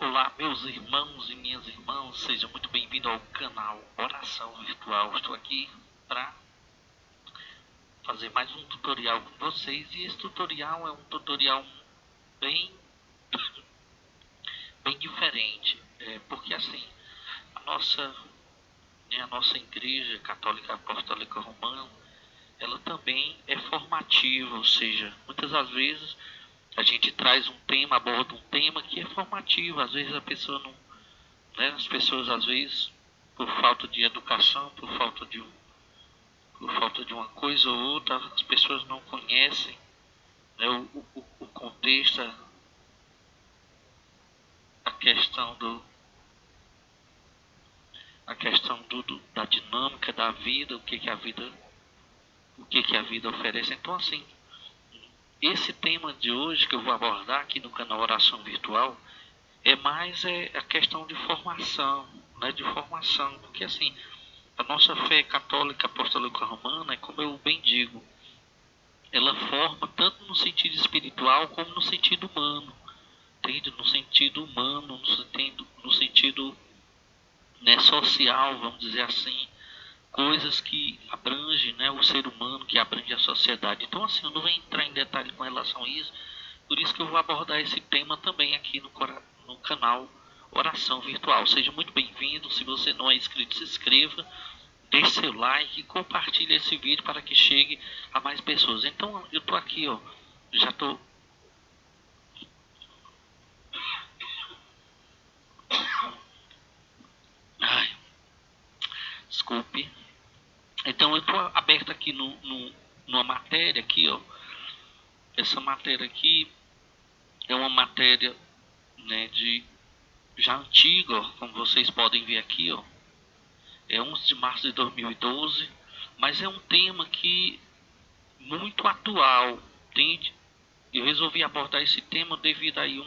Olá, meus irmãos e minhas irmãs, sejam muito bem-vindos ao canal Oração Virtual. Estou aqui para fazer mais um tutorial com vocês e esse tutorial é um tutorial bem, bem diferente, porque assim, a nossa Igreja Católica Apostólica Romana, ela também é formativa, ou seja, muitas das vezes a gente traz um tema, aborda um tema que é formativo, às vezes a pessoa não, né, as pessoas às vezes por falta de educação, por falta de uma coisa ou outra, as pessoas não conhecem, né, o contexto, a questão da dinâmica da vida, o que a vida oferece. Então assim, esse tema de hoje que eu vou abordar aqui no canal Oração Virtual é mais a questão de formação, né, de formação, porque assim, a nossa fé católica apostólica romana, é como eu bem digo, ela forma tanto no sentido espiritual como no sentido humano, entende? No sentido humano, no sentido, né, social, vamos dizer assim, coisas que abrangem, né, o ser humano, que abrange a sociedade. Então assim, eu não vou entrar em detalhe com relação a isso, por isso que eu vou abordar esse tema também aqui no canal Oração Virtual. Seja muito bem-vindo. Se você não é inscrito, se inscreva, deixe seu like e compartilhe esse vídeo para que chegue a mais pessoas. Então eu tô aqui, ó, já tô. Ai, desculpe. Então eu tô aberto aqui numa matéria aqui, ó. Essa matéria aqui é uma matéria, né, de já antiga, ó, como vocês podem ver aqui, ó. É 11 de março de 2012, mas é um tema que muito atual, entende? Eu resolvi abordar esse tema devido aí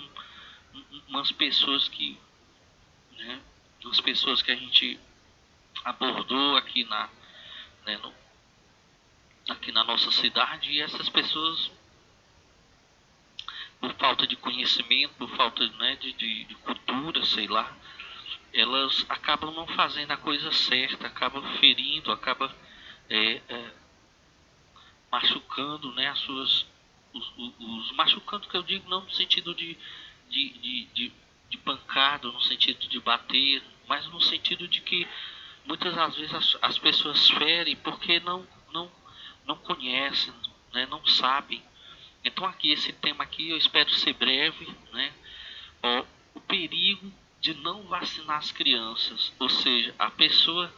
umas pessoas que, né, umas pessoas que a gente abordou aqui né, aqui na nossa cidade, e essas pessoas, por falta de conhecimento, por falta, né, de cultura, sei lá, elas acabam não fazendo a coisa certa, acabam ferindo, acabam machucando, né, os machucando, que eu digo não no sentido de, de, de, de pancada, no sentido de bater, mas no sentido de que muitas das vezes as pessoas ferem porque não conhecem, né, não sabem. Então aqui, esse tema aqui eu espero ser breve, né? Ó, o perigo de não vacinar as crianças, ou seja, a pessoa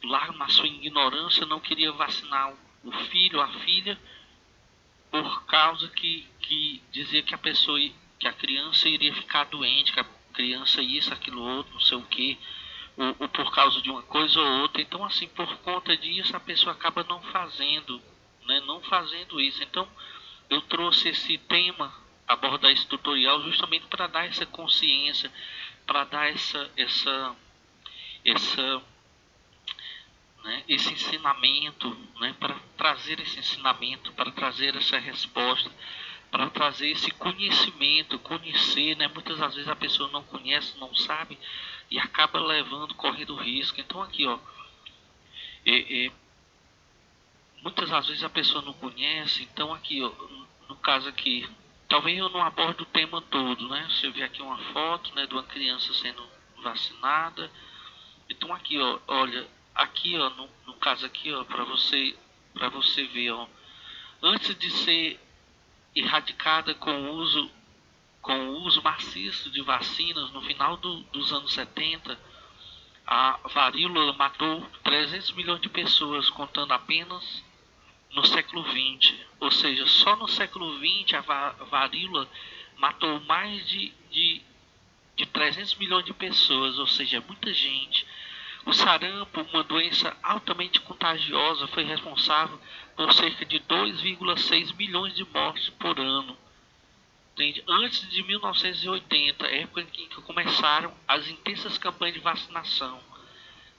lá na sua ignorância não queria vacinar o filho, a filha, por causa que dizia que que a criança iria ficar doente, que a criança isso, aquilo outro, não sei o que, ou por causa de uma coisa ou outra. Então assim, por conta disso a pessoa acaba não fazendo, né, não fazendo isso. Então eu trouxe esse tema, abordar esse tutorial justamente para dar essa consciência, para dar essa né, esse ensinamento, né, para trazer esse ensinamento, para trazer essa resposta, para trazer esse conhecimento, conhecer, né? Muitas das vezes a pessoa não conhece, não sabe e acaba levando, correndo risco. Então aqui, ó, muitas das vezes a pessoa não conhece, então aqui, ó, no caso aqui, talvez eu não aborde o tema todo, né? Você vê aqui uma foto, né, de uma criança sendo vacinada. Então aqui, ó, olha, aqui, ó, no caso aqui, ó, para você ver, ó, antes de ser erradicada com o uso maciço de vacinas no final dos anos 70, a varíola matou 300 milhões de pessoas, contando apenas no século XX. Ou seja, só no século XX a varíola matou mais de 300 milhões de pessoas, ou seja, muita gente. O sarampo, uma doença altamente contagiosa, foi responsável por cerca de 2,6 milhões de mortes por ano. Entende? Antes de 1980, época em que começaram as intensas campanhas de vacinação,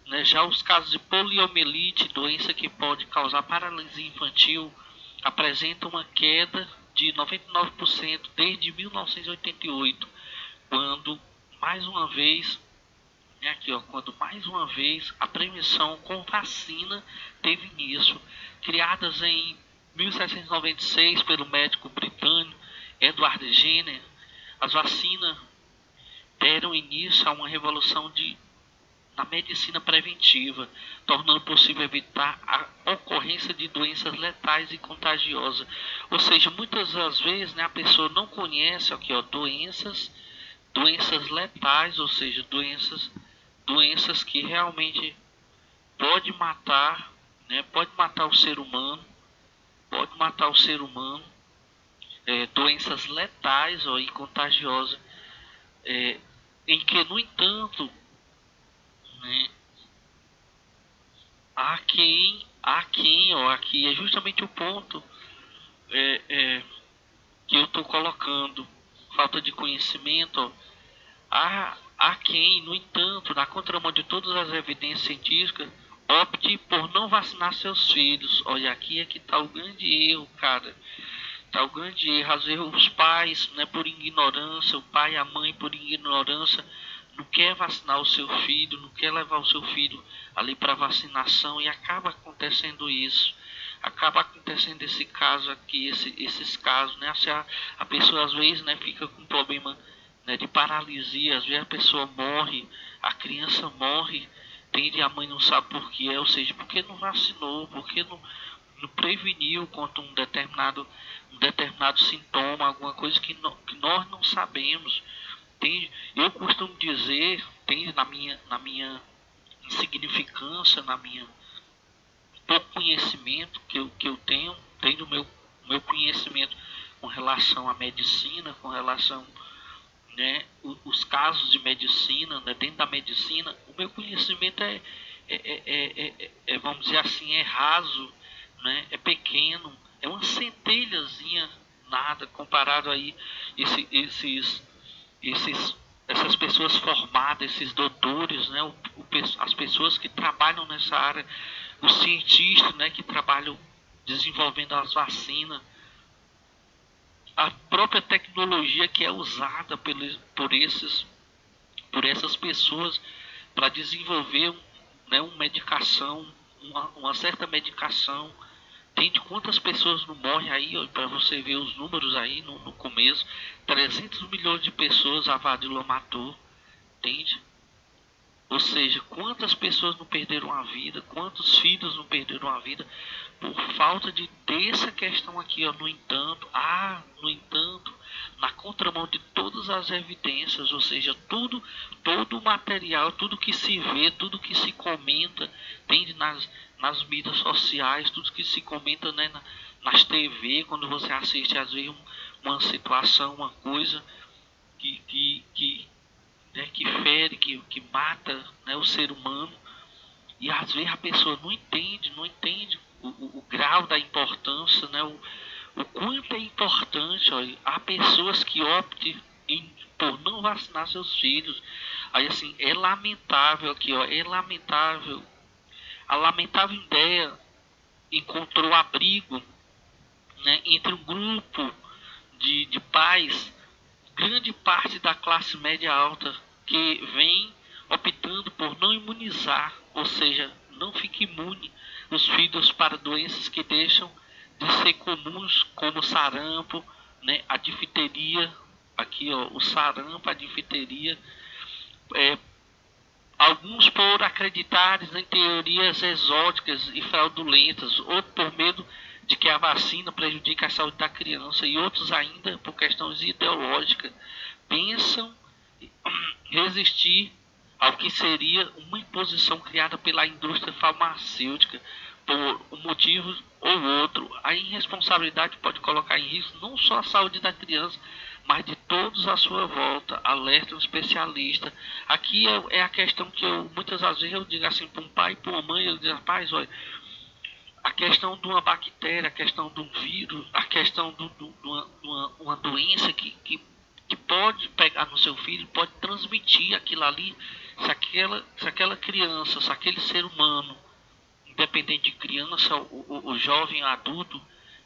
né? Já os casos de poliomielite, doença que pode causar paralisia infantil, apresentam uma queda de 99% desde 1988, quando mais uma vez, né, aqui, ó, quando mais uma vez a prevenção com vacina teve início, criadas em 1796 pelo médico britânico Edward Jenner. As vacinas deram início a uma revolução na medicina preventiva, tornando possível evitar a ocorrência de doenças letais e contagiosas. Ou seja, muitas das vezes, né, a pessoa não conhece aqui, ó, doenças letais, ou seja, doenças que realmente pode matar, né, pode matar o ser humano, doenças letais, ó, e contagiosas, em que, no entanto, né, aqui é justamente o ponto que eu estou colocando, falta de conhecimento, ó. Há quem, no entanto, na contramão de todas as evidências científicas, opte por não vacinar seus filhos. Olha, aqui é que está o grande erro, cara. Está o grande erro. Às vezes os pais, né, por ignorância, o pai e a mãe, por ignorância, não quer vacinar o seu filho, não quer levar o seu filho ali para vacinação, e acaba acontecendo isso. Acaba acontecendo esse caso aqui, esses casos, né? A pessoa às vezes, né, fica com problema, né, de paralisia, às vezes a pessoa morre, a criança morre, entende? A mãe não sabe por que é, ou seja, porque não vacinou, porque não preveniu contra um determinado sintoma, alguma coisa que nós não sabemos, entende? Eu costumo dizer, entende, na minha insignificância, na minha pouco conhecimento que eu tenho o meu conhecimento com relação à medicina, com relação, né, os casos de medicina, né, dentro da medicina, o meu conhecimento vamos dizer assim, é raso, né, é pequeno, é uma centelhazinha, nada, comparado aí essas pessoas formadas, esses doutores, né, as pessoas que trabalham nessa área, os cientistas, né, que trabalham desenvolvendo as vacinas, a própria tecnologia que é usada por essas pessoas para desenvolver, né, uma medicação, uma certa medicação. Tem de quantas pessoas não morrem aí, para você ver os números aí no começo, 300 milhões de pessoas a varíola matou, entende? Ou seja, quantas pessoas não perderam a vida, quantos filhos não perderam a vida por falta de ter essa questão aqui, ó. No entanto, na contramão de todas as evidências, ou seja, todo o material, tudo que se vê, tudo que se comenta, tem nas mídias sociais, tudo que se comenta, né, nas TV, quando você assiste às vezes uma situação, uma coisa né, que fere, que mata, né, o ser humano, e às vezes a pessoa não entende o grau da importância, né, o quanto é importante. Ó, há pessoas que optam por não vacinar seus filhos. Aí assim, é lamentável aqui, ó, é lamentável. A lamentável ideia encontrou abrigo, né, entre um grupo de pais, grande parte da classe média alta, que vem optando por não imunizar, ou seja, não fica imune os filhos para doenças que deixam de ser comuns, como sarampo, né, a difteria, aqui, ó, o sarampo, a difteria, alguns por acreditarem em teorias exóticas e fraudulentas, outros por medo de que a vacina prejudique a saúde da criança, e outros ainda por questões ideológicas pensam resistir ao que seria uma imposição criada pela indústria farmacêutica por um motivo ou outro. A irresponsabilidade pode colocar em risco não só a saúde da criança, mas de todos à sua volta, alerta um especialista. Aqui é a questão que muitas vezes eu digo assim para um pai e para uma mãe, eu digo, rapaz, olha, a questão de uma bactéria, a questão de um vírus, a questão de uma doença que pode pegar no seu filho, pode transmitir aquilo ali, se aquela criança, se aquele ser humano, independente de criança, o jovem, adulto,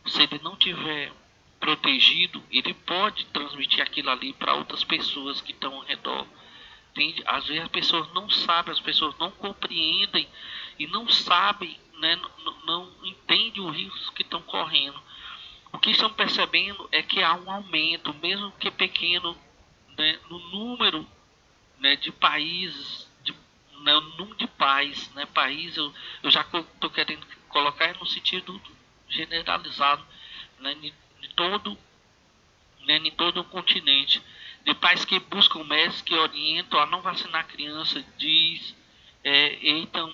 se ele não tiver protegido, ele pode transmitir aquilo ali para outras pessoas que estão ao redor. entende? Às vezes as pessoas não sabem, as pessoas não compreendem e não sabem, né, não entendem o risco que estão correndo. O que estão percebendo é que há um aumento, mesmo que pequeno, né, no número, né, de países, né, o número de pais, né, país, eu já estou querendo colocar no sentido generalizado, né, de todo, né, em todo o continente, de pais que buscam médicos que orientam a não vacinar a criança, diz Eitan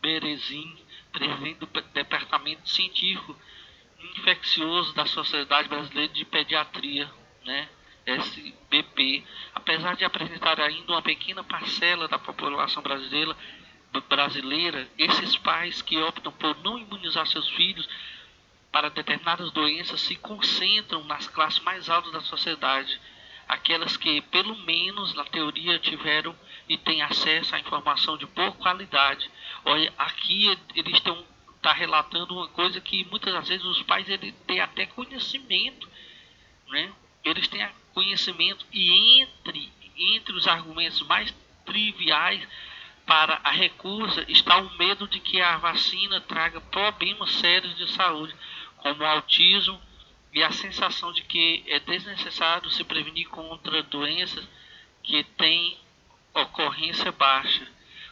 Berezin, presidente do Departamento Científico Infeccioso da Sociedade Brasileira de Pediatria, né, SBP. Apesar de apresentar ainda uma pequena parcela da população brasileira, esses pais que optam por não imunizar seus filhos para determinadas doenças se concentram nas classes mais altas da sociedade, aquelas que, pelo menos na teoria, tiveram e têm acesso à informação de boa qualidade. Olha, aqui eles estão relatando uma coisa que muitas das vezes os pais têm até conhecimento, né? Eles têm conhecimento e entre os argumentos mais triviais para a recusa está o medo de que a vacina traga problemas sérios de saúde, como o autismo e a sensação de que é desnecessário se prevenir contra doenças que têm ocorrência baixa.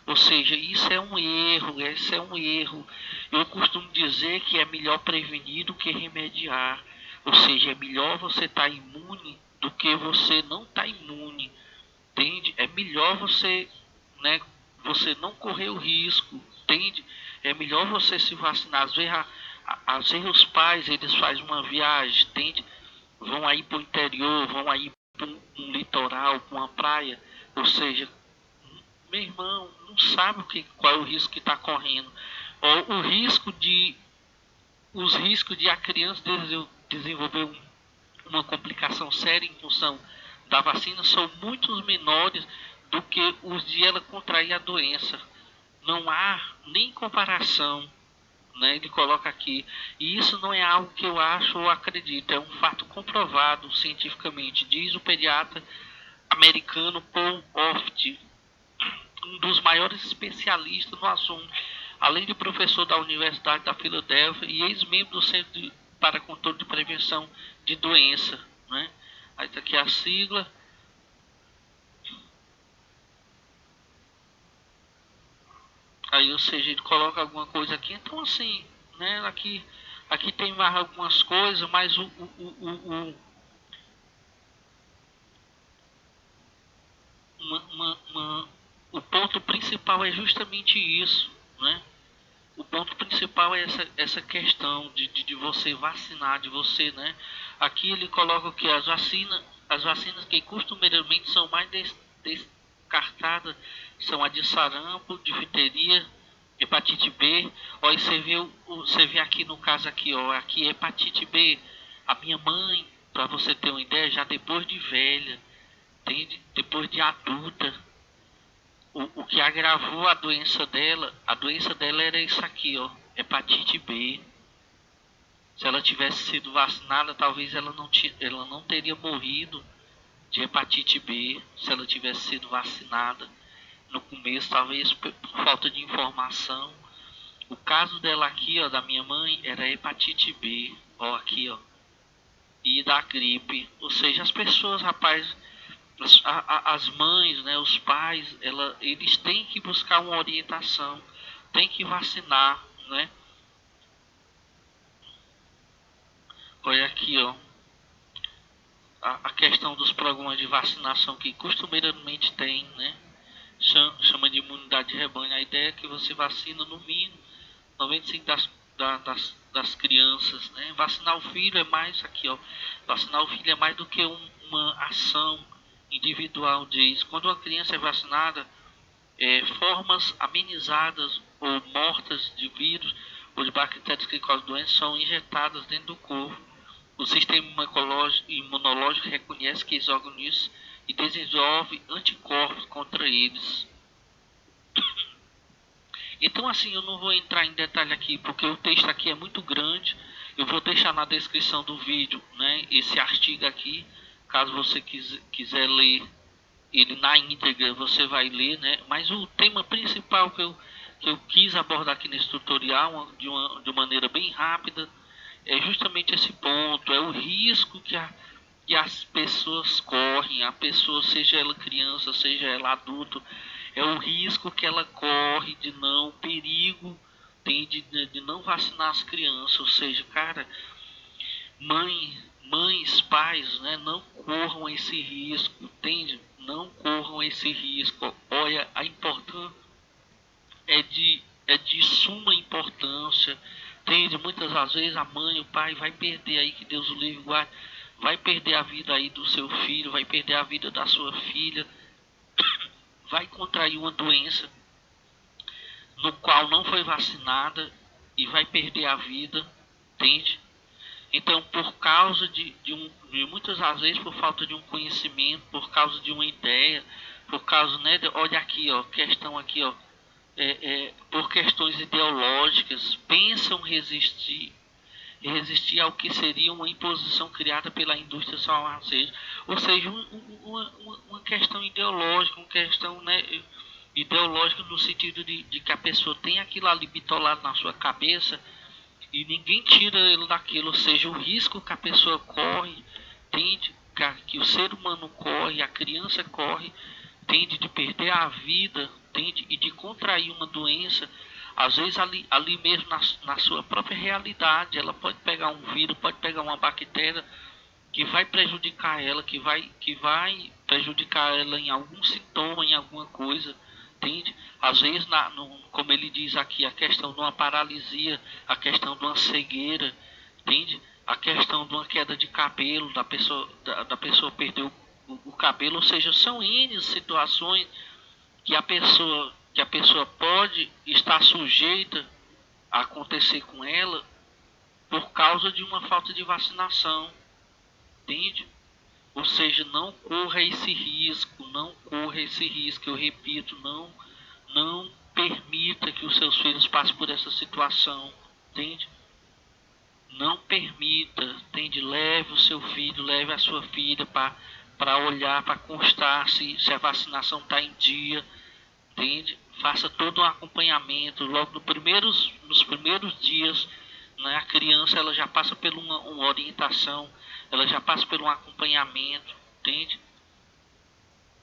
Ou seja, isso é um erro. Eu costumo dizer que é melhor prevenir do que remediar. Ou seja, é melhor você estar imune do que você não estar imune. Entende? É melhor você, né, você não correr o risco, entende? É melhor você se vacinar. Às vezes os pais, eles fazem uma viagem, entende? Vão aí para o interior, vão aí para um litoral, para uma praia. Ou seja, meu irmão, não sabe qual é o risco que está correndo. Ou os riscos de a criança desenvolver uma complicação séria em função da vacina são muito menores do que os de ela contrair a doença. Não há nem comparação, né? Ele coloca aqui. E isso não é algo que eu acho ou acredito, é um fato comprovado cientificamente, diz o pediatra americano Paul Oft, um dos maiores especialistas no assunto, além de professor da Universidade da Filadélfia e ex-membro do Centro para Controle de Prevenção de Doença, né? Aí está aqui a sigla. Aí, ou seja, ele coloca alguma coisa aqui. Então, assim, né? Aqui tem mais algumas coisas, mas o ponto principal é justamente isso, né? O ponto principal é essa questão de você vacinar, de você, né? Aqui ele coloca que as vacinas que costumeiramente são mais descartadas são a de sarampo, difteria, hepatite B. Ó, e você vê aqui no caso aqui, ó, aqui hepatite B. A minha mãe, para você ter uma ideia, já depois de velha, entende? Depois de adulta, o que agravou a doença dela era isso aqui, ó, hepatite B. Se ela tivesse sido vacinada, talvez ela não teria morrido de hepatite B, se ela tivesse sido vacinada no começo, talvez por falta de informação. O caso dela aqui, ó, da minha mãe, era hepatite B, ó, aqui, ó, e da gripe. Ou seja, as pessoas, rapaz, as mães, né, os pais, eles têm que buscar uma orientação, têm que vacinar, né? Olha aqui, ó, a questão dos programas de vacinação que costumeiramente tem, né? Chama de imunidade de rebanho. A ideia é que você vacina no mínimo 95% das crianças, né? Vacinar o filho é mais aqui, ó. Vacinar o filho é mais do que uma ação individual, diz. Quando uma criança é vacinada, formas amenizadas ou mortas de vírus ou de bactérias que causam doenças são injetadas dentro do corpo. O sistema imunológico reconhece que esses organismos e desenvolve anticorpos contra eles. Então, assim, eu não vou entrar em detalhe aqui, porque o texto aqui é muito grande. Eu vou deixar na descrição do vídeo, né, esse artigo aqui, caso você quiser ler, ele na íntegra você vai ler, né? Mas o tema principal que eu quis abordar aqui nesse tutorial de maneira bem rápida é justamente esse ponto, é o risco que as pessoas correm, a pessoa, seja ela criança, seja ela adulto, é o risco que ela corre de não, perigo tem de não vacinar as crianças, ou seja, cara, mães, pais, né, não corram esse risco, entende? Não corram esse risco. Olha, a importância é de suma importância, entende? Muitas das vezes a mãe, o pai vai perder aí, que Deus o livre guarde, vai perder a vida aí do seu filho, vai perder a vida da sua filha, vai contrair uma doença no qual não foi vacinada e vai perder a vida, entende? Então, por causa de muitas das vezes por falta de um conhecimento, por causa de uma ideia, por causa, né, olha aqui, ó, questão aqui, ó, por questões ideológicas, pensam resistir ao que seria uma imposição criada pela indústria farmacêutica, ou seja, uma questão ideológica, uma questão, né, ideológica no sentido de que a pessoa tem aquilo ali bitolado na sua cabeça e ninguém tira ele daquilo, ou seja, o risco que a pessoa corre, tende, que o ser humano corre, a criança corre, tende de perder a vida, tende e de contrair uma doença, às vezes ali mesmo na sua própria realidade, ela pode pegar um vírus, pode pegar uma bactéria que vai prejudicar ela, que vai prejudicar ela em algum sintoma, em alguma coisa, entende? Às vezes, como ele diz aqui, a questão de uma paralisia, a questão de uma cegueira, entende? A questão de uma queda de cabelo, da pessoa perder o cabelo, ou seja, são N situações que a pessoa pode estar sujeita a acontecer com ela por causa de uma falta de vacinação, entende? Ou seja, não corra esse risco, não corra esse risco, eu repito, não permita que os seus filhos passem por essa situação, entende? Não permita, entende? Leve o seu filho, leve a sua filha para olhar, para constar se a vacinação está em dia, entende? Faça todo um acompanhamento, logo nos primeiros dias, né, a criança ela já passa por uma orientação, ela já passa por um acompanhamento, entende?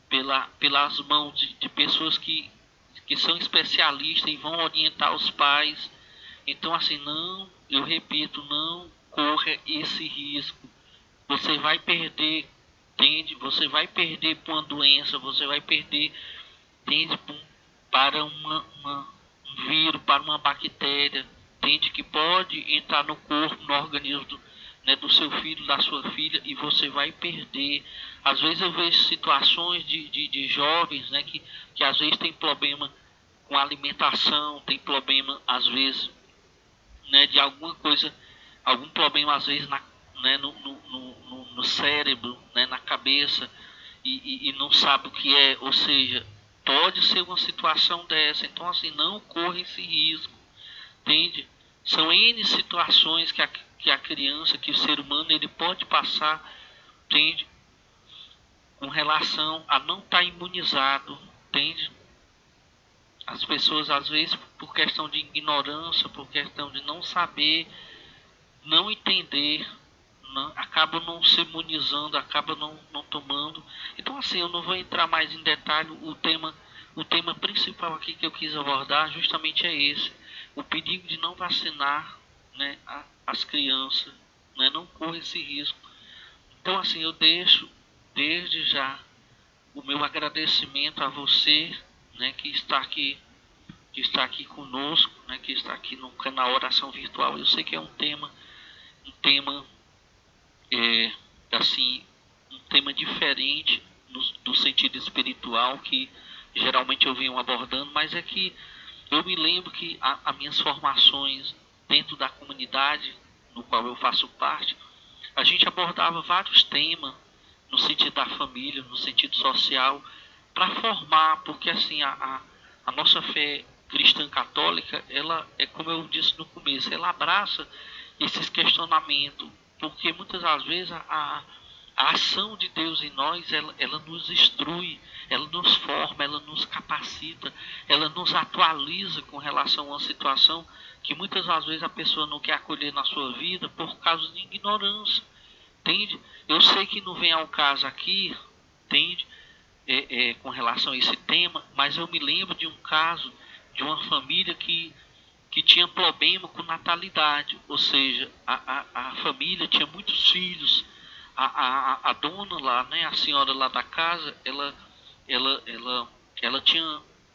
Pelas mãos de pessoas que são especialistas e vão orientar os pais. Então, assim, não, eu repito, não corra esse risco. Você vai perder, entende? Você vai perder por uma doença, você vai perder, entende? Para um vírus, para uma bactéria, entende? Que pode entrar no corpo, no organismo né, do seu filho, da sua filha, e você vai perder. Às vezes eu vejo situações de jovens, né, que às vezes tem problema com alimentação, tem problema às vezes, né, de alguma coisa, algum problema às vezes né, no cérebro, né, na cabeça, e não sabe o que é, ou seja, pode ser uma situação dessa. Então, assim, não corra esse risco, entende? São N situações que a criança, que o ser humano, ele pode passar, entende? Com relação a não estar imunizado, entende? As pessoas, às vezes, por questão de ignorância, por questão de não saber, não entender, acabam não se imunizando, acabam não tomando. Então, assim, eu não vou entrar mais em detalhe. O tema principal aqui que eu quis abordar justamente é esse: o perigo de não vacinar, né, as crianças, né, não corra esse risco. Então, assim, eu deixo desde já o meu agradecimento a você, né, que está aqui conosco, né, que está aqui no canal Oração Virtual. Eu sei que é um tema é, assim, um tema diferente do sentido espiritual que geralmente eu venho abordando, mas é que eu me lembro que as minhas formações dentro da comunidade no qual eu faço parte, a gente abordava vários temas no sentido da família, no sentido social, para formar, porque assim, a nossa fé cristã católica, ela é como eu disse no começo, ela abraça esses questionamentos, porque muitas das vezes a ação de Deus em nós, ela nos instrui, nos forma, ela nos capacita, ela nos atualiza com relação a uma situação que muitas das vezes a pessoa não quer acolher na sua vida por causa de ignorância, entende? Eu sei que não vem ao caso aqui, entende? Com relação a esse tema, mas eu me lembro de um caso de uma família que tinha problema com natalidade, ou seja, a família tinha muitos filhos, a dona lá, né, a senhora lá da casa, ela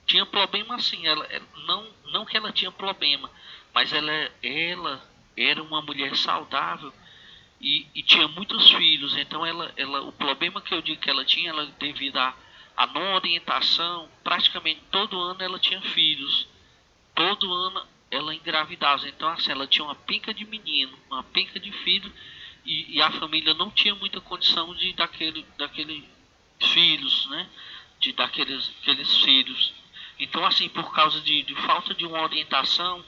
tinha problema assim, não que ela tinha problema, mas ela era uma mulher saudável e tinha muitos filhos, então o problema que eu digo que ela tinha, ela devido a não orientação, praticamente todo ano ela tinha filhos, todo ano ela engravidava, então assim, ela tinha uma penca de menino, uma penca de filho, e a família não tinha muita condição de daquele filhos, né, aqueles filhos. Então assim, por causa de falta de uma orientação,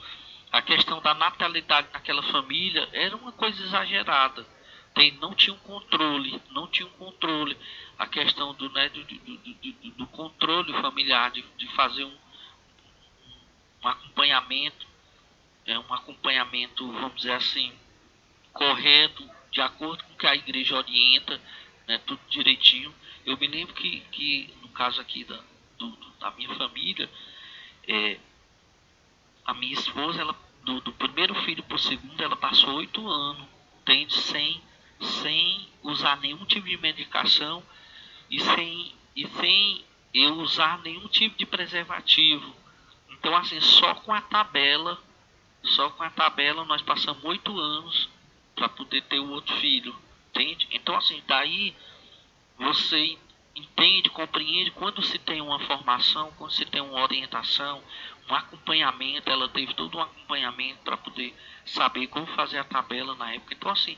a questão da natalidade naquela família era uma coisa exagerada. Não tinha um controle, não tinha um controle. A questão do controle familiar, de fazer um acompanhamento, um acompanhamento, vamos dizer assim, correto, de acordo com o que a igreja orienta, né, tudo direitinho. Eu me lembro que no caso aqui da minha família, a minha esposa, ela, do primeiro filho para o segundo, ela passou 8 anos, entende? Sem usar nenhum tipo de medicação e sem eu usar nenhum tipo de preservativo. Então, assim, só com a tabela nós passamos 8 anos para poder ter o outro filho, entende? Então, assim, daí você entende, compreende, quando se tem uma formação, quando se tem uma orientação, um acompanhamento, ela teve todo um acompanhamento para poder saber como fazer a tabela na época. Então, assim,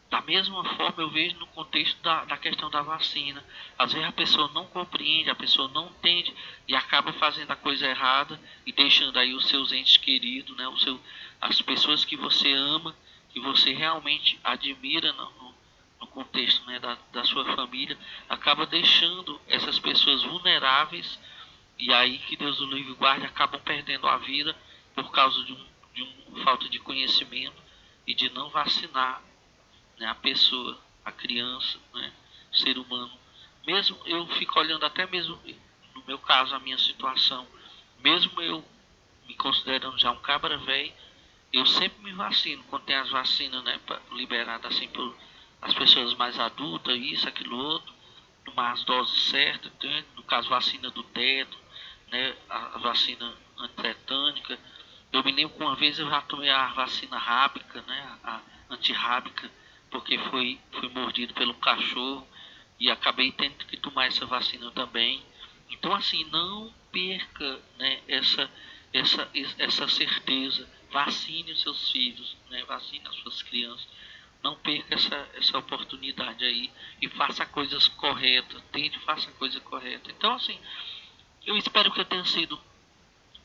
da mesma forma eu vejo no contexto da questão da vacina. Às vezes a pessoa não compreende, a pessoa não entende e acaba fazendo a coisa errada e deixando aí os seus entes queridos, né, as pessoas que você ama, que você realmente admira no contexto, né, da sua família, acaba deixando essas pessoas vulneráveis e aí que Deus o livre guarde, acabam perdendo a vida por causa de falta de conhecimento e de não vacinar, né, a pessoa, a criança, né, o ser humano. Mesmo eu fico olhando até mesmo, no meu caso, a minha situação, mesmo eu me considerando já um cabra velho, eu sempre me vacino, quando tem as vacinas, né, liberadas assim por as pessoas mais adultas, isso, aquilo, outro, tomar as doses certas, né? No caso, vacina do teto, né, a vacina antitetânica. Eu me lembro que uma vez eu já tomei a vacina rábica, né, a antirrábica, porque fui mordido pelo cachorro e acabei tendo que tomar essa vacina também. Então, assim, não perca, né, essa certeza. Vacine os seus filhos, né, vacine as suas crianças. Não perca essa oportunidade aí e faça coisas corretas, faça a coisa correta. Então, assim, eu espero que eu tenha sido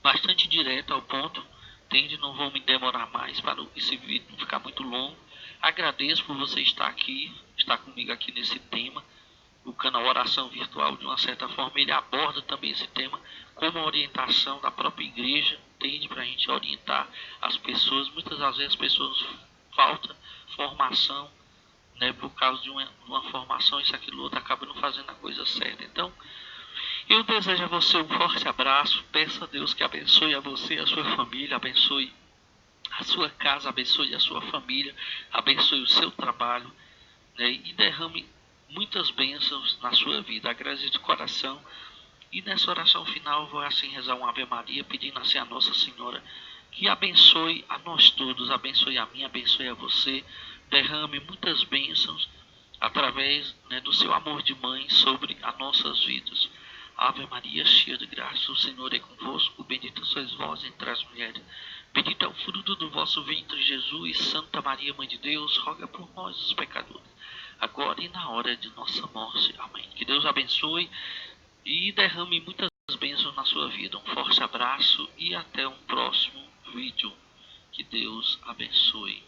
bastante direto ao ponto, não vou me demorar mais para esse vídeo não ficar muito longo. Agradeço por você estar comigo aqui nesse tema. O canal Oração Virtual, de uma certa forma, ele aborda também esse tema como orientação da própria igreja, para a gente orientar as pessoas. Muitas das vezes as pessoas falta formação, né, por causa de uma formação, isso, aquilo, outro, acaba não fazendo a coisa certa. Então, eu desejo a você um forte abraço, peço a Deus que abençoe a você, a sua família, abençoe a sua casa, abençoe a sua família, abençoe o seu trabalho, né, e derrame muitas bênçãos na sua vida. Agradeço de coração. E nessa oração final eu vou assim rezar uma Ave Maria, pedindo assim a Nossa Senhora que abençoe a nós todos, abençoe a mim, abençoe a você, derrame muitas bênçãos através, né, do seu amor de mãe sobre as nossas vidas. Ave Maria, cheia de graça, o Senhor é convosco, bendita sois vós entre as mulheres, bendito é o fruto do vosso ventre, Jesus. Santa Maria, Mãe de Deus, roga por nós, os pecadores, agora e na hora de nossa morte. Amém. Que Deus abençoe e derrame muitas bênçãos na sua vida. Um forte abraço e até um próximo vídeo. Que Deus abençoe.